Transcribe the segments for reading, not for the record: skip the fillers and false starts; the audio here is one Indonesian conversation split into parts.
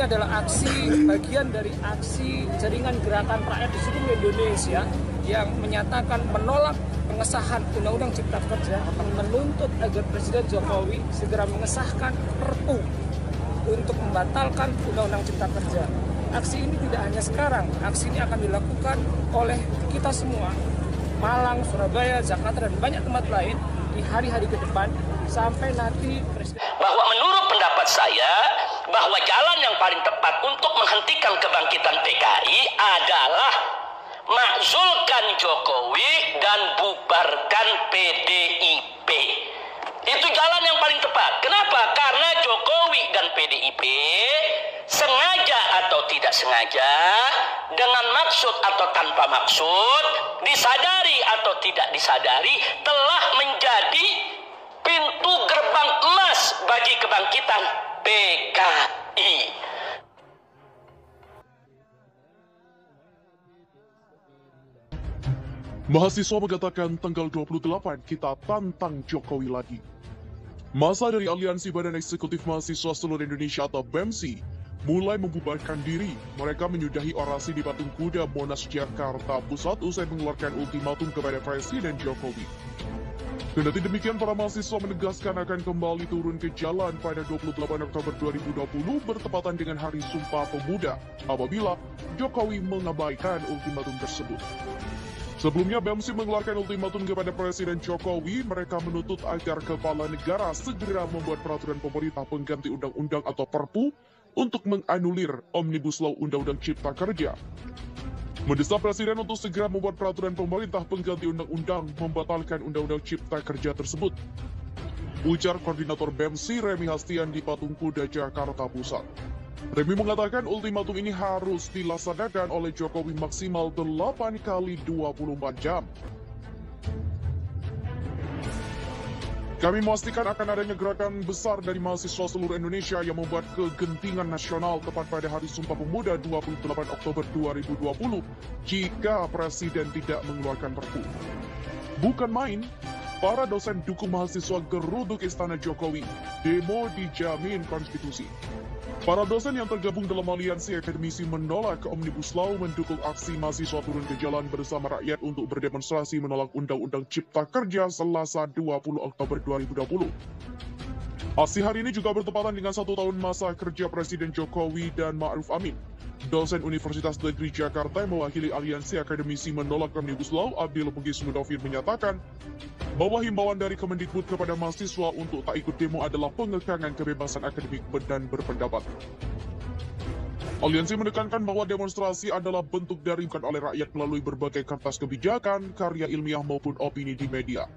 adalah bagian dari aksi jaringan gerakan rakyat di seluruh Indonesia yang menyatakan menolak pengesahan Undang-Undang Cipta Kerja, menuntut agar Presiden Jokowi segera mengesahkan Perpu untuk membatalkan Undang-Undang Cipta Kerja. Aksi ini tidak hanya sekarang, aksi ini akan dilakukan oleh kita semua, Malang, Surabaya, Jakarta, dan banyak tempat lain di hari-hari ke depan sampai nanti Presiden. Bahwa menurut pendapat saya, bahwa jalan yang paling tepat untuk menghentikan kebangkitan PKI adalah makzulkan Jokowi dan bubarkan PDIP. Itu jalan yang paling tepat. Kenapa? Karena Jokowi dan PDIP sengaja atau tidak sengaja, dengan maksud atau tanpa maksud, disadari atau tidak disadari, telah menjadi pintu gerbang emas bagi kebangkitan PKI. Mahasiswa mengatakan tanggal 28 kita tantang Jokowi lagi. Masa dari Aliansi Badan Eksekutif Mahasiswa Seluruh Indonesia atau BEMSI mulai membubarkan diri. Mereka menyudahi orasi di Patung Kuda Monas Jakarta Pusat usai mengeluarkan ultimatum kepada Presiden Jokowi. Kendati demikian, para mahasiswa menegaskan akan kembali turun ke jalan pada 28 Oktober 2020 bertepatan dengan Hari Sumpah Pemuda apabila Jokowi mengabaikan ultimatum tersebut. Sebelumnya, BEMSI mengeluarkan ultimatum kepada Presiden Jokowi. Mereka menuntut agar kepala negara segera membuat peraturan pemerintah pengganti undang-undang atau Perpu untuk menganulir Omnibus Law Undang-Undang Cipta Kerja. Mendesak Presiden untuk segera membuat peraturan pemerintah pengganti undang-undang membatalkan Undang-Undang Cipta Kerja tersebut. Ujar Koordinator BEMSI Remi Hastian di Patung Kuda Jakarta Pusat. Remi mengatakan ultimatum ini harus dilaksanakan oleh Jokowi maksimal 8 kali 24 jam. Kami memastikan akan adanya gerakan besar dari mahasiswa seluruh Indonesia yang membuat kegentingan nasional tepat pada Hari Sumpah Pemuda 28 Oktober 2020 jika Presiden tidak mengeluarkan Perpu. Bukan main, para dosen dukung mahasiswa geruduk Istana Jokowi, demo dijamin konstitusi. Para dosen yang tergabung dalam aliansi akademisi menolak Omnibus Law mendukung aksi mahasiswa turun ke jalan bersama rakyat untuk berdemonstrasi menolak Undang-Undang Cipta Kerja Selasa 20 Oktober 2020. Aksi hari ini juga bertepatan dengan 1 tahun masa kerja Presiden Jokowi dan Ma'ruf Amin. Dosen Universitas Negeri Jakarta yang mewakili aliansi akademisi menolak Omnibus Law, Abdul Mughis Mudofir, menyatakan bahwa himbauan dari Kemendikbud kepada mahasiswa untuk tak ikut demo adalah pengekangan kebebasan akademik dan berpendapat. Aliansi menekankan bahwa demonstrasi adalah bentuk darikan oleh rakyat melalui berbagai kertas kebijakan, karya ilmiah maupun opini di media.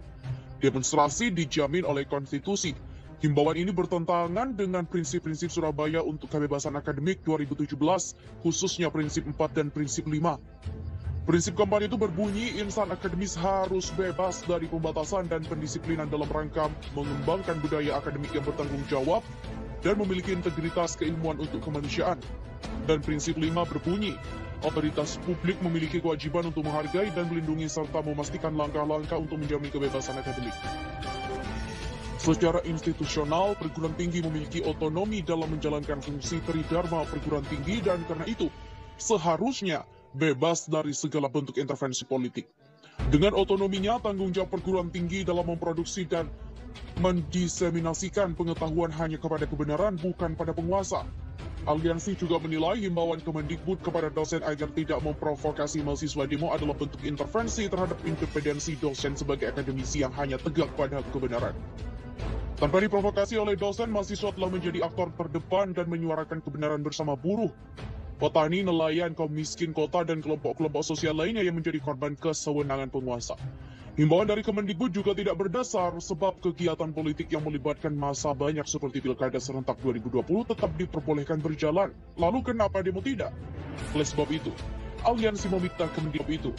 Demonstrasi dijamin oleh konstitusi. Himbauan ini bertentangan dengan prinsip-prinsip Surabaya untuk kebebasan akademik 2017, khususnya prinsip 4 dan prinsip 5. Prinsip keempat itu berbunyi, insan akademis harus bebas dari pembatasan dan pendisiplinan dalam rangka mengembangkan budaya akademik yang bertanggung jawab dan memiliki integritas keilmuan untuk kemanusiaan. Dan prinsip 5 berbunyi, otoritas publik memiliki kewajiban untuk menghargai dan melindungi serta memastikan langkah-langkah untuk menjamin kebebasan akademik. Secara institusional, perguruan tinggi memiliki otonomi dalam menjalankan fungsi tridharma perguruan tinggi dan karena itu seharusnya bebas dari segala bentuk intervensi politik. Dengan otonominya, tanggung jawab perguruan tinggi dalam memproduksi dan mendiseminasikan pengetahuan hanya kepada kebenaran, bukan pada penguasa. Aliansi juga menilai himbauan Kemendikbud kepada dosen agar tidak memprovokasi mahasiswa demo adalah bentuk intervensi terhadap independensi dosen sebagai akademisi yang hanya tegak pada kebenaran. Tanpa diprovokasi oleh dosen, mahasiswa telah menjadi aktor terdepan dan menyuarakan kebenaran bersama buruh, petani, nelayan, kaum miskin kota, dan kelompok-kelompok sosial lainnya yang menjadi korban kesewenangan penguasa. Himbauan dari Kemendikbud juga tidak berdasar sebab kegiatan politik yang melibatkan massa banyak seperti Pilkada serentak 2020 tetap diperbolehkan berjalan. Lalu kenapa demo tidak? Oleh sebab itu, Aliansi meminta Kemendikbud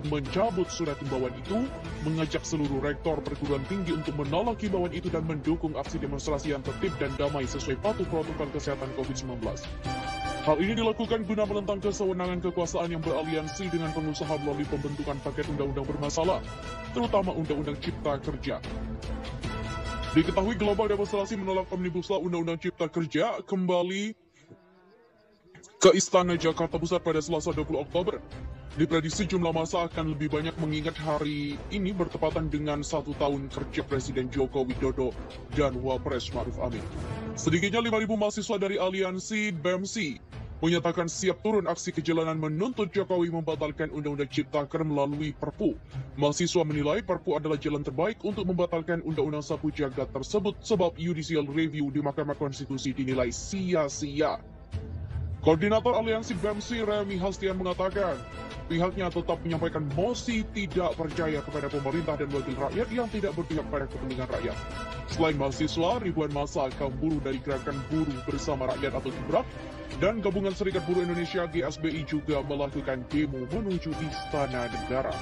mencabut surat himbauan itu, mengajak seluruh rektor perguruan tinggi untuk menolak himbauan itu dan mendukung aksi demonstrasi yang tertib dan damai sesuai patuh protokol kesehatan COVID-19. Hal ini dilakukan guna menentang kesewenangan kekuasaan yang beraliansi dengan pengusaha melalui pembentukan paket undang-undang bermasalah, terutama Undang-Undang Cipta Kerja. Diketahui gelombang demonstrasi menolak Omnibus Law Undang-Undang Cipta Kerja kembali ke Istana Jakarta Pusat pada Selasa 20 Oktober. Diprediksi jumlah massa akan lebih banyak mengingat hari ini bertepatan dengan 1 tahun kerja Presiden Joko Widodo dan Wapres Ma'ruf Amin. Sedikitnya 5.000 mahasiswa dari Aliansi BEMSI menyatakan siap turun aksi ke jalanan menuntut Jokowi membatalkan Undang-Undang Cipta Kerja melalui Perpu. Mahasiswa menilai Perpu adalah jalan terbaik untuk membatalkan Undang-Undang Sapu Jagat tersebut sebab judicial review di Mahkamah Konstitusi dinilai sia-sia. Koordinator Aliansi BEMSI Remi Hastian mengatakan, pihaknya tetap menyampaikan mosi tidak percaya kepada pemerintah dan wakil rakyat yang tidak berpihak pada kepentingan rakyat. Selain mahasiswa, ribuan massa kaum buruh dari Gerakan Buruh Bersama Rakyat atau GBRAK dan Gabungan Serikat Buruh Indonesia GSBI juga melakukan demo menuju Istana Negara.